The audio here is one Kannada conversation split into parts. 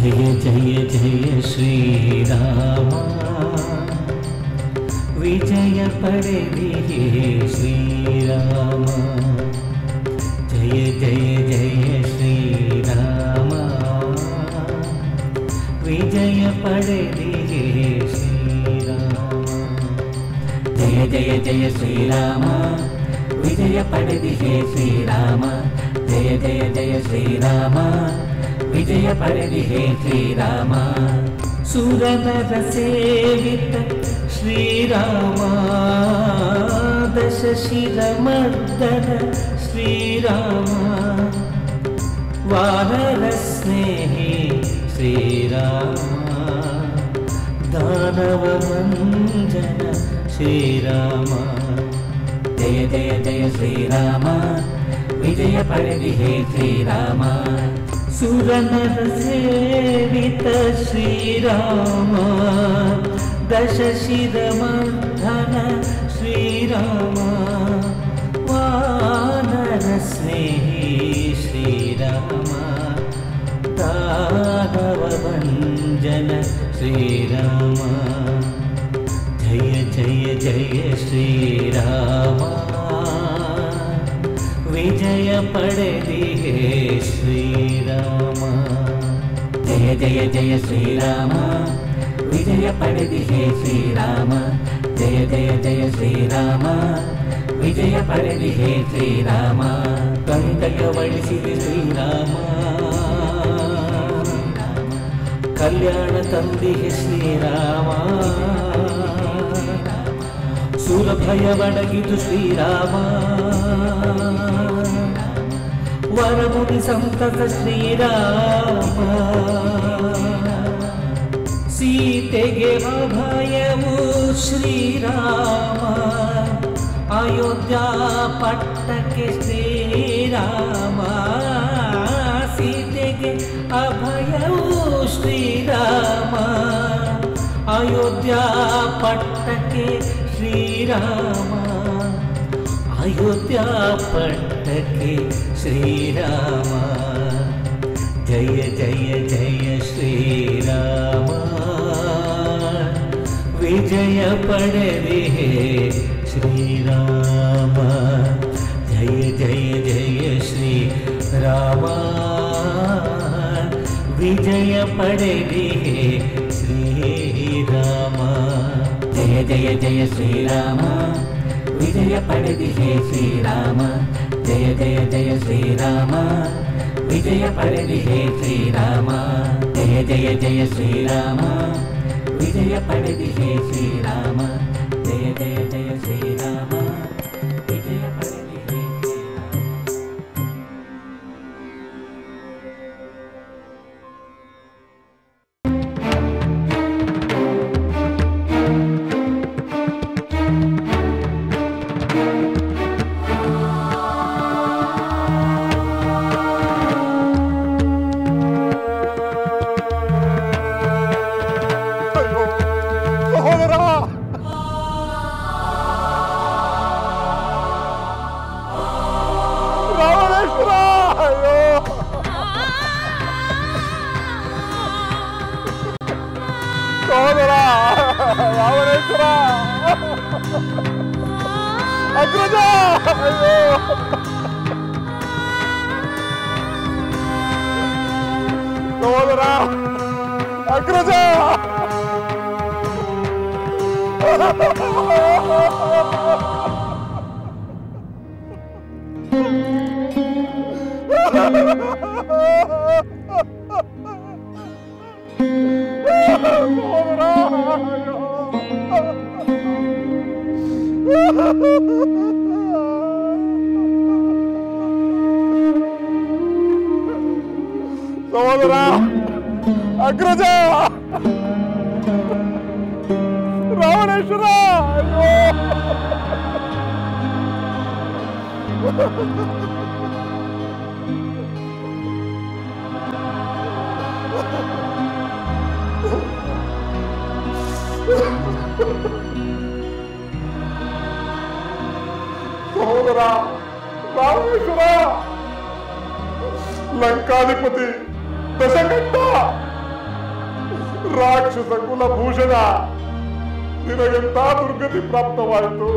जय जय जय श्रीराम विजय पडेदिहे श्रीराम जय जय जय श्रीराम विजय पडेदिहे श्रीराम जय जय जय श्रीराम विजय पडेदिहे श्रीराम जय जय जय श्रीराम विजय पडेदिहे श्रीराम सुरनर सेवित श्रीराम दशशिरमर्दन श्रीराम वानर स्नेही श्रीराम दानवभञ्जन श्रीराम जय जय जय श्रीराम विजय पडेदिहे श्रीराम सुरनर सेवित श्रीराम दशशिरमर्दन श्रीराम वानर स्नेही श्रीराम दानवभञ्जन श्रीराम जय जय जय श्रीराम विजय पडेदिहे श्रीराम जय जय जय श्रीराम विजय पडेदिहे श्रीराम जय जय जय श्रीराम विजय पडेदिहे श्रीराम कंदयवळिसिदे श्रीराम कल्याण तंदिहे श्रीराम सुरभयवडगिदु श्रीराम वरमुनि संतत श्रीराम सीतेगे अभयवु श्रीराम अयोध्या पट्टके श्रीराम सीतेगे अभयवु श्रीराम अयोध्या पट्टके श्रीराम अयोध्या पट्टके श्रीराम जय जय जय श्रीराम विजय पडेदिहे श्रीराम जय जय जय श्रीराम विजय पडेदिहे श्रीराम जय जय जय श्रीराम विजय पडेदिहे श्रीराम जय जय जय श्रीराम विजय पडेदिहे श्रीराम जय जय जय श्रीराम विजय पडेदिहे श्रीराम जय जय जय श्रीराम विजय पडेदिहे लंकाधिपति दशकंठ ರಾಕ್ಷಸ ಕುಲಭೂಷಣ, ನಿನಗೆಂತ ದುರ್ಗತಿ ಪ್ರಾಪ್ತವಾಯಿತು.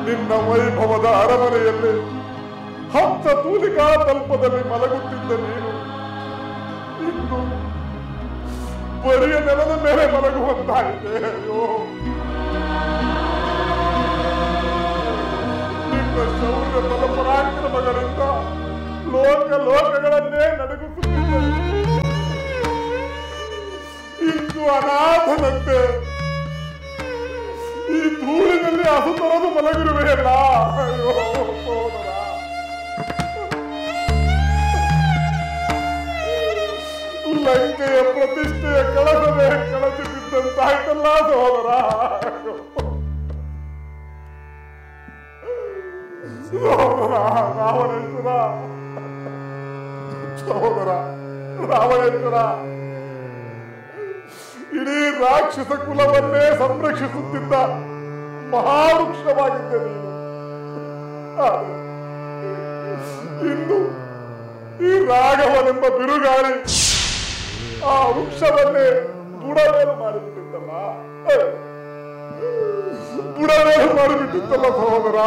ನಿನ್ನ ವೈಭವದ ಅರಮನೆಯಲ್ಲಿ ಹಂಸ ತೂಲಿಕಾ ತಲ್ಪದಲ್ಲಿ ಮಲಗುತ್ತಿದ್ದ ನೀನು ಇಂದು ಬರಿಯ ನೆಲದ ಮೇಲೆ ಮಲಗುವಂತಾಗಿದೆ. ಅಯ್ಯೋ, ನಿನ್ನ ಶೌರ್ಯ ಬಲ ಪರಾಕ್ರಮಗಳಿಂದ ಲೋಕಗಳನ್ನೇ ನಡುಗಿಸುತ್ತಿದ್ದೆ. ಇಂದು ಅನಾಥನಂತೆ ಈ ಧೂಳಿನಲ್ಲಿ ಹಸುತರದು ಮಲಗಿರುವೆಯಲ್ಲ. ಅಯ್ಯೋ ಸೋದರ, ಲಂಕೆಯ ಪ್ರತಿಷ್ಠೆಯ ಕಳಸವೇ ಕಳಚಿ ಬಿದ್ದಂತಾಯ್ತಲ್ಲ ಸಹೋದರ. ಸಹೋದರ ರಾವಣೇಶ್ವರ, ಸಹೋದರ ರಾವಣೇಶ್ವರ, ಇಡೀ ರಾಕ್ಷಸ ಕುಲವನ್ನೇ ಸಂರಕ್ಷಿಸುತ್ತಿದ್ದ ಮಹಾವೃಕ್ಷವಾಗಿದ್ದೆ ನೀನು. ಇಂದು ಈ ರಾಘವನೆಂಬ ಬಿರುಗಾಳಿ ಆ ವೃಕ್ಷವನ್ನೇ ಬುಡಮೇಲು ಮಾಡಿಬಿಟ್ಟಿತ್ತಲ್ಲ, ಬುಡಮೇಲು ಮಾಡಿಬಿಟ್ಟಿತ್ತಲ್ಲ ಸಹೋದರ.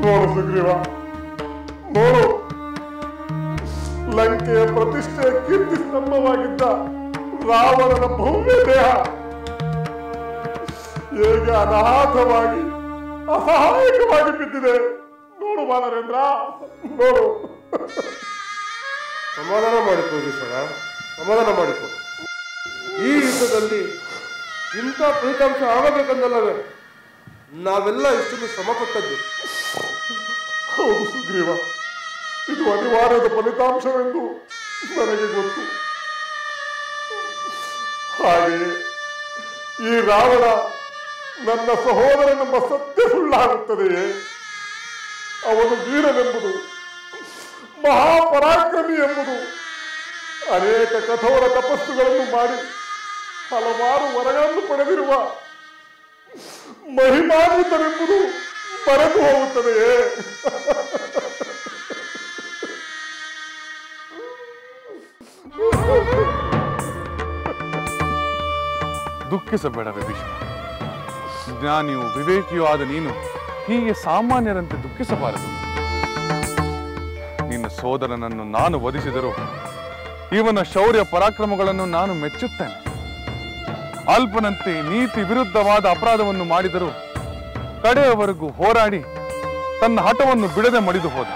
ನೋಡು ಸುಗ್ರೀವ, ನೋಡು, ಲಂಕೆಯ ಪ್ರತಿಷ್ಠೆಯ ಕೀರ್ತಿ ಸ್ತಂಭವಾಗಿದ್ದ ರಾವಣನ ಭವ್ಯ ದೇಹ ಹೇಗೆ ಅನಾಥವಾಗಿ ಅಸಹಾಯಕವಾಗಿ ಬಿದ್ದಿದೆ. ನೋಡು ಬಾಲರೇಂದ್ರ, ನೋಡು. ಸಮಾಧಾನ ಮಾಡಿಕೋ ವಿಷಯ, ಸಮಾಧಾನ ಮಾಡಿಕೋ. ಈ ಯುದ್ಧದಲ್ಲಿ ಇಂಥ ಫಲಿತಾಂಶ ಆಗಬೇಕಂದಲ್ಲವೇ ನಾವೆಲ್ಲ ಇಷ್ಟೊಂದು ಶ್ರಮಪಟ್ಟದ್ದು. ಹೌದು ಸುಗ್ರೀವ, ಇದು ಅನಿವಾರ್ಯದ ಫಲಿತಾಂಶವೆಂದು ನನಗೆ ಗೊತ್ತು. ಹಾಗೆಯೇ ಈ ರಾವಣ ನನ್ನ ಸಹೋದರನೆಂಬ ಸತ್ಯ ಸುಳ್ಳಾಗುತ್ತದೆಯೇ? ಅವನು ವೀರನೆಂಬುದು, ಮಹಾಪರಾಕ್ರಮಿ ಎಂಬುದು, ಅನೇಕ ಕಠೋರ ತಪಸ್ಸುಗಳನ್ನು ಮಾಡಿ ಹಲವಾರು ವರಗಳನ್ನು ಪಡೆದಿರುವ ಮಹಿಮಾನ್ವಿತನೆಂಬುದು ಮರೆತು ಹೋಗುತ್ತದೆಯೇ? ದುಃಖಿಸಬೇಡ ವಿಭೀಷಣ. ಜ್ಞಾನಿಯು ವಿವೇಕಿಯೂ ಆದ ನೀನು ಹೀಗೆ ಸಾಮಾನ್ಯರಂತೆ ದುಃಖಿಸಬಾರದು. ನಿನ್ನ ಸೋದರನನ್ನು ನಾನು ವಧಿಸಿದರೂ ಇವನ ಶೌರ್ಯ ಪರಾಕ್ರಮಗಳನ್ನು ನಾನು ಮೆಚ್ಚುತ್ತೇನೆ. ಅಲ್ಪನಂತೆ ನೀತಿ ವಿರುದ್ಧವಾದ ಅಪರಾಧವನ್ನು ಮಾಡಿದರೂ ಕಡೆಯವರೆಗೂ ಹೋರಾಡಿ ತನ್ನ ಹಠವನ್ನು ಬಿಡದೆ ಮಡಿದು ಹೋದ.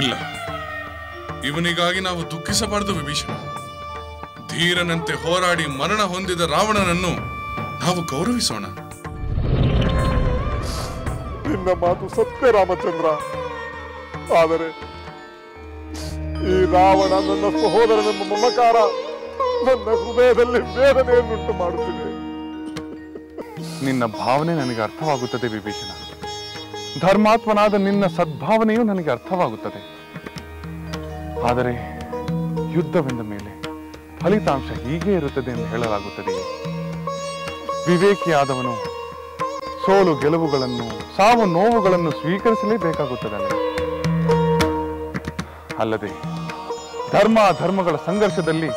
ಇಲ್ಲ, ಇವನಿಗಾಗಿ ನಾವು ದುಃಖಿಸಬಾರದು ವಿಭೀಷಣ. ಧೀರನಂತೆ ಹೋರಾಡಿ ಮರಣ ಹೊಂದಿದ ರಾವಣನನ್ನು ನಾವು ಗೌರವಿಸೋಣ. ನಿನ್ನ ಮಾತು ಸತ್ಯ ರಾಮಚಂದ್ರ. ಆದರೆ ಈ ರಾವಣ ನನ್ನ ಸಹೋದರನೆಂಬ ಮಮಕಾರ ನನ್ನ ಹೃದಯದಲ್ಲಿ ವೇದನೆಯನ್ನುಂಟು ಮಾಡುತ್ತಿದೆ. ನಿನ್ನ ಭಾವನೆ ನನಗೆ ಅರ್ಥವಾಗುತ್ತದೆ ವಿಭೀಷಣ. ಧರ್ಮಾತ್ಮನಾದ ನಿನ್ನ ಸದ್ಭಾವನೆಯೂ ನನಗೆ ಅರ್ಥವಾಗುತ್ತದೆ. ಆದರೆ ಯುದ್ಧವೆಂದ ಮೇಲೆ ಫಲಿತಾಂಶ ಹೀಗೆ ಇರುತ್ತದೆ ಎಂದು ಹೇಳಲಾಗುತ್ತದೆಯೇ? ವಿವೇಕಿಯಾದವನು ಸೋಲು ಗೆಲುವುಗಳನ್ನು, ಸಾವು ನೋವುಗಳನ್ನು ಸ್ವೀಕರಿಸಲೇಬೇಕಾಗುತ್ತದಲ್ಲ. ಅಲ್ಲದೆ ಧರ್ಮ ಅಧರ್ಮಗಳ ಸಂಘರ್ಷದಲ್ಲಿ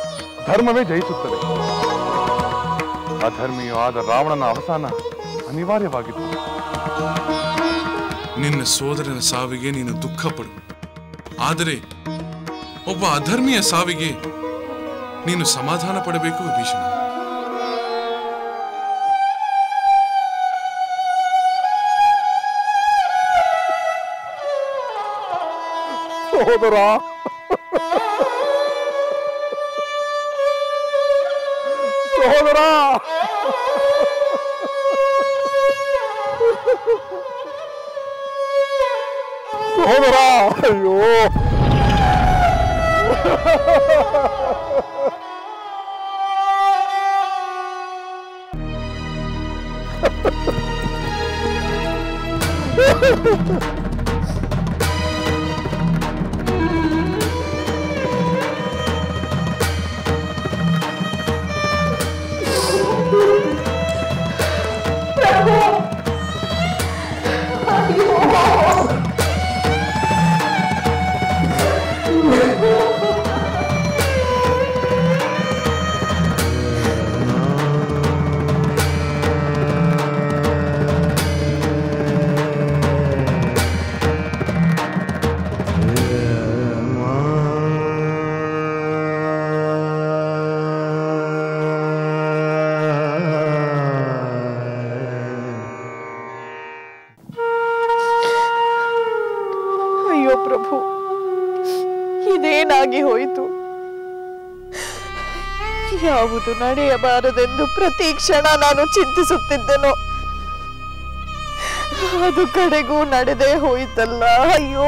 ಧರ್ಮವೇ ಜಯಿಸುತ್ತದೆ. ಅಧರ್ಮಿಯೂ ಆದ ರಾವಣನ ಅವಸಾನ ಅನಿವಾರ್ಯವಾಗಿತ್ತು. ನಿನ್ನ ಸೋದರನ ಸಾವಿಗೆ ನೀನು ದುಃಖ ಪಡು, ಆದರೆ ಒಬ್ಬ ಅಧರ್ಮಿಯ ಸಾವಿಗೆ ನೀನು ಸಮಾಧಾನ ಪಡಬೇಕು ವಿಭೀಷಣ. ಸಹೋದರ, ಸಹೋದರ, ಸಹೋದರ, ಅಯ್ಯೋ ಇನ್ನೇನಾಗಿ ಹೋಯಿತು? ಯಾವುದು ನಡೆಯಬಾರದೆಂದು ಪ್ರತಿ ಕ್ಷಣ ನಾನು ಚಿಂತಿಸುತ್ತಿದ್ದೆನೋ ಅದು ಕಡೆಗೂ ನಡೆದೇ ಹೋಯಿತಲ್ಲ. ಅಯ್ಯೋ,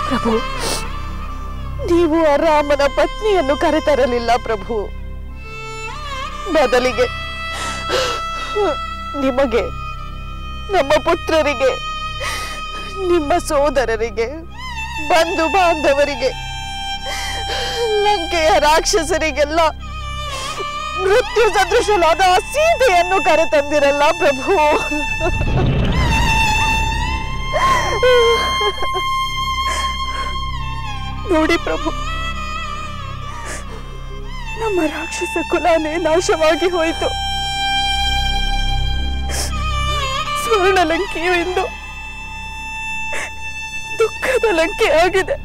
ಪ್ರಭು, ನೀವು ಆ ರಾಮನ ಪತ್ನಿಯನ್ನು ಕರೆತರಲಿಲ್ಲ ಪ್ರಭು. ಬದಲಿಗೆ ನಿಮಗೆ, ನಮ್ಮ ಪುತ್ರರಿಗೆ, ನಿಮ್ಮ ಸೋದರರಿಗೆ, ಬಂಧು ಬಾಂಧವರಿಗೆ, ಲಂಕೆಯ ರಾಕ್ಷಸರಿಗೆಲ್ಲ ಮೃತ್ಯು ಸದೃಶಲಾದ ಸೀತೆಯನ್ನು ಕರೆತಂದಿರಲ್ಲ ಪ್ರಭು. ನೋಡಿ ಪ್ರಭು, ನಮ್ಮ ರಾಕ್ಷಸ ಕುಲನೇ ನಾಶವಾಗಿ ಹೋಯಿತು. ಸ್ವರ್ಣ ಲಂಕೆಯು ಇಂದು ದುಃಖದ ಲಂಕೆ ಆಗಿದೆ.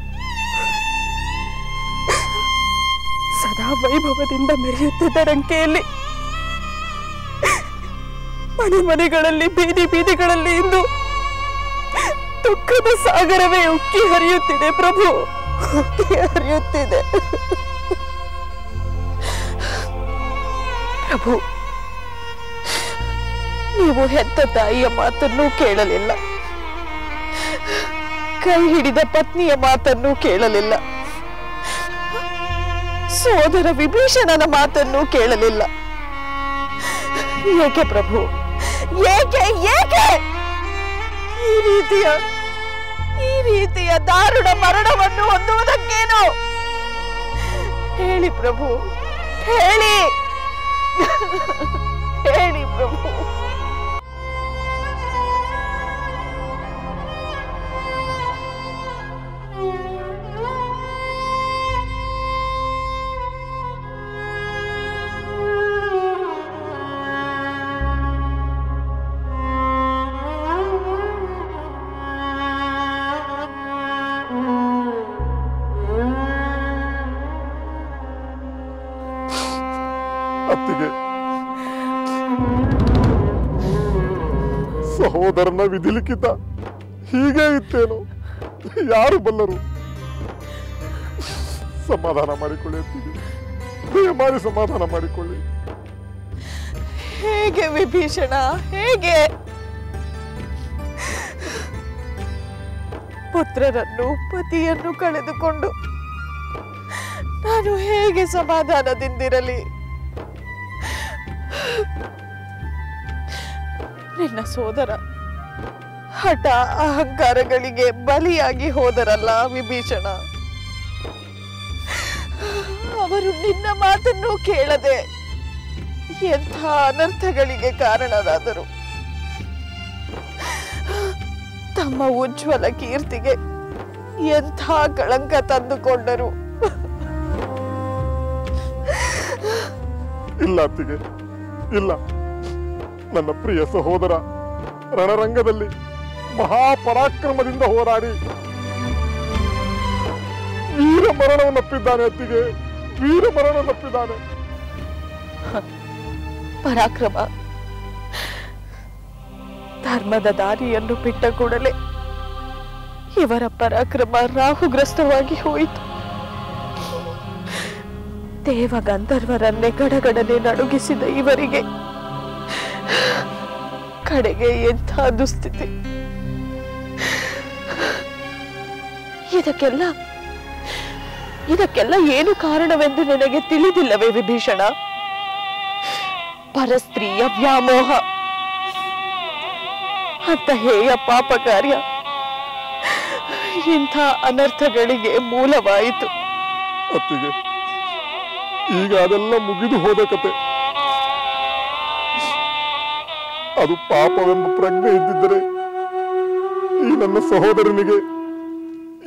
ಸದಾ ವೈಭವದಿಂದ ಮೆರೆಯುತ್ತಿದ್ದ ಲಂಕೆಯಲ್ಲಿ ಮನೆ ಮನೆಗಳಲ್ಲಿ, ಬೀದಿ ಬೀದಿಗಳಲ್ಲಿ ಇಂದು ದುಃಖದ ಸಾಗರವೇ ಉಕ್ಕಿ ಹರಿಯುತ್ತಿದೆ ಪ್ರಭು, ಉಕ್ಕಿ ಹರಿಯುತ್ತಿದೆ. ಪ್ರಭು, ನೀವು ಹೆತ್ತ ತಾಯಿಯ ಮಾತನ್ನು ಕೇಳಲಿಲ್ಲ, ಕೈ ಹಿಡಿದ ಪತ್ನಿಯ ಮಾತನ್ನು ಕೇಳಲಿಲ್ಲ, ಸೋದರ ವಿಭೀಷಣನ ಮಾತನ್ನು ಕೇಳಲಿಲ್ಲ. ಏಕೆ ಪ್ರಭು, ಏಕೆ ಏಕೆ ಈ ರೀತಿಯ ದಾರುಣ ಮರಣವನ್ನು ಹೊಂದುವುದಕ್ಕೇನು? ಹೇಳಿ ಪ್ರಭು, ಹೇಳಿ ಹೇಳಿ ಪ್ರಭು. ಅತ್ತಿಗೆ, ಸಹೋದರನ ವಿಧಿಲಿಖಿತ ಹೀಗೆ ಇತ್ತೇನೋ ಯಾರು ಬಲ್ಲರು? ಸಮಾಧಾನ ಮಾಡಿಕೊಳ್ಳಿ ಅತ್ತಿಗೆ, ದಯಮಾಡಿ ಸಮಾಧಾನ ಮಾಡಿಕೊಳ್ಳಿ. ಹೇಗೆ ವಿಭೀಷಣ, ಹೇಗೆ? ಪುತ್ರರನ್ನು, ಪತಿಯನ್ನು ಕಳೆದುಕೊಂಡು ನಾನು ಹೇಗೆ ಸಮಾಧಾನದಿಂದಿರಲಿ? ನಿನ್ನ ಸೋದರ ಹಠ ಅಹಂಕಾರಗಳಿಗೆ ಬಲಿಯಾಗಿ ಹೋದರಲ್ಲ ವಿಭೀಷಣ. ಅವರು ನಿನ್ನ ಮಾತನ್ನು ಕೇಳದೆ ಎಂಥ ಅನರ್ಥಗಳಿಗೆ ಕಾರಣರಾದರು. ತಮ್ಮ ಉಜ್ವಲ ಕೀರ್ತಿಗೆ ಎಂಥ ಕಳಂಕ ತಂದುಕೊಂಡರು. ಇಲ್ಲ ಅತ್ತಿಗೆ, ಇಲ್ಲ. ನನ್ನ ಪ್ರಿಯ ಸಹೋದರ ರಣರಂಗದಲ್ಲಿ ಮಹಾಪರಾಕ್ರಮದಿಂದ ಹೋರಾಡಿ ವೀರ ಮರಣವನ್ನಪ್ಪಿದ್ದಾನೆ ಅತ್ತಿಗೆ, ವೀರ ಮರಣವನ್ನಪ್ಪಿದ್ದಾನೆ. ಪರಾಕ್ರಮ, ಧರ್ಮದ ದಾರಿಯನ್ನು ಬಿಟ್ಟ ಕೂಡಲೇ ಇವರ ಪರಾಕ್ರಮ ರಾಹುಗ್ರಸ್ತವಾಗಿ ಹೋಯಿತು. ದೇವ ಗಂಧರ್ವರನ್ನೇ ಗಡಗಡನೆ ನಡುಗಿಸಿದ ಇವರಿಗೆ ಕಡೆಗೆ ಎಂಥ ದುಸ್ಥಿತಿ. ಇದಕ್ಕೆಲ್ಲ ಏನು ಕಾರಣವೆಂದು ನನಗೆ ತಿಳಿದಿಲ್ಲವೇ ವಿಭೀಷಣ? ಪರಸ್ತ್ರೀಯ ವ್ಯಾಮೋಹ ಅಂತ ಹೇಯ ಪಾಪ ಕಾರ್ಯ ಇಂಥ ಅನರ್ಥಗಳಿಗೆ ಮೂಲವಾಯಿತು. ಅತ್ತಿಗೆ, ಈಗ ಅದೆಲ್ಲ ಮುಗಿದು ಹೋದ ಕತೆ. ಅದು ಪಾಪವೆಂಬ ಪ್ರಜ್ಞೆ ಇದ್ದಿದ್ದರೆ ಈ ನನ್ನ ಸಹೋದರನಿಗೆ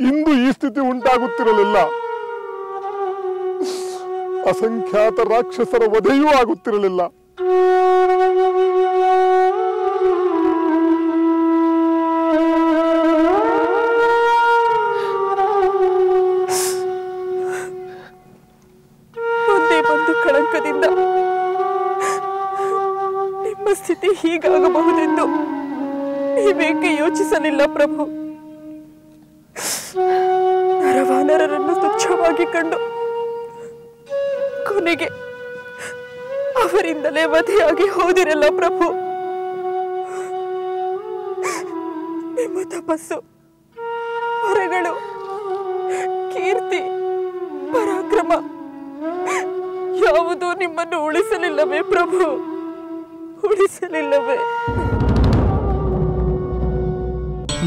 ಇಂದು ಈ ಸ್ಥಿತಿ ಉಂಟಾಗುತ್ತಿರಲಿಲ್ಲ. ಅಸಂಖ್ಯಾತ ರಾಕ್ಷಸರ ವಧೆಯೂ ಆಗುತ್ತಿರಲಿಲ್ಲ. ಒಂದೇ ಒಂದು ಕಳಂಕದಿಂದ ನಿಮ್ಮ ಸ್ಥಿತಿ ಹೀಗಾಗಬಹುದೆಂದು ನೀವೇಕೆ ಯೋಚಿಸಲಿಲ್ಲ ಪ್ರಭು? ನರವಾನರರನ್ನು ತುಚ್ಛವಾಗಿ ಕಂಡು ಕೊನೆಗೆ ಅವರಿಂದಲೇ ವಧೆಯಾಗಿ ಹೋದಿರಲ್ಲ ಪ್ರಭು. ನಿಮ್ಮ ತಪಸ್ಸು, ವರಗಳು, ಕೀರ್ತಿ, ಪರಾಕ್ರಮ ಯಾವುದೂ ನಿಮ್ಮನ್ನು ಉಳಿಸಲಿಲ್ಲವೇ ಪ್ರಭು? ಉಳಿಸಲಿಲ್ಲವೇ?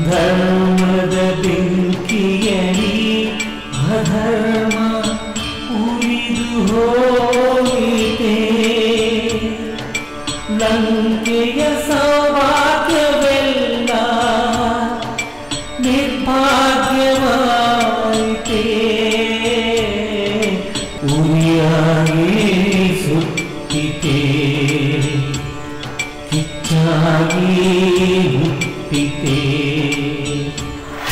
ಧರ್ಮದ ಬೆಂಕಿಯಲಿ ಅಧರ್ಮ ಉರಿದು ಹೋಯಿತೆ, ಲಂಕೆಯ ಸೌಭಾಗ್ಯವೆಲ್ಲ ನಿರ್ಭಾಗ್ಯವಾಯಿತೆ. ಉರಿಯಾಗಿ ಸುತ್ತಿತೆ, ಕಿಚ್ಚಾಗಿ ಹುಟ್ಟಿತೆ.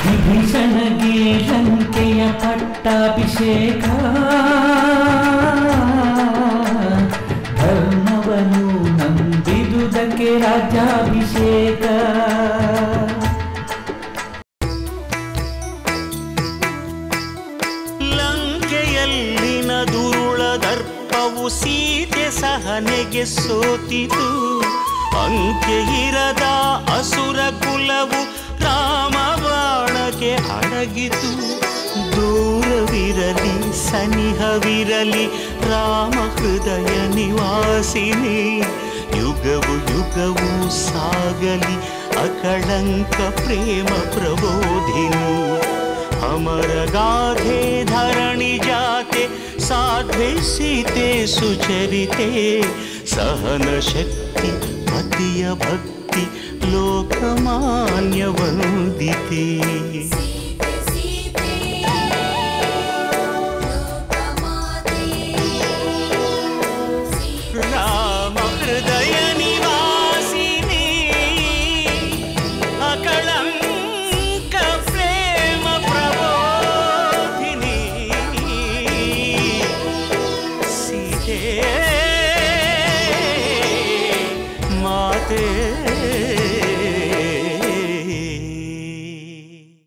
ವಿಭೀಷಣಗೆ ಲಂಕೆಯ ಪಟ್ಟಾಭಿಷೇಕ, ಧರ್ಮವನ್ನು ನಂಬಿದುದಕ್ಕೆ ರಾಜ್ಯಾಭಿಷೇಕ. ಲಂಕೆಯಲ್ಲಿನ ದುರುಳ ದರ್ಪವು ಸೀತೆ ಸಹನೆಗೆ ಸೋತಿತು. ಅಂಕೆ ಇರದ ಅಸುರ ಕುಲವು ರಾಮ ಬಾಣಕ್ಕೆ ಅಡಗಿತು. ದೂರವಿರಲಿ ಸನಿಹವಿರಲಿ ರಾಮ ಹೃದಯ ನಿವಾಸಿನಿ. ಯುಗವು ಯುಗವು ಸಾಗಲಿ ಅಕಳಂಕ ಪ್ರೇಮ ಪ್ರಬೋಧಿನಿ. ಅಮರ ಗಾಧೆ ಧರಣಿ ಜಾತೆ ಸಾಧ್ವೆ ಸೀತೆ ಸುಚರಿತೆ. ಸಹನ ಶಕ್ತಿ ಪತಿಯ ಭಕ್ತಿ ಲೋಕಮಾನ್ಯ ವಂದಿತೆ. ರಾಮ ಹೃದಯ ನಿವಾಸಿನಿ, ಅಕಳಂಕ ಪ್ರೇಮ ಪ್ರಬೋಧಿನಿ. ಸೀತೆ ಮಾತೆ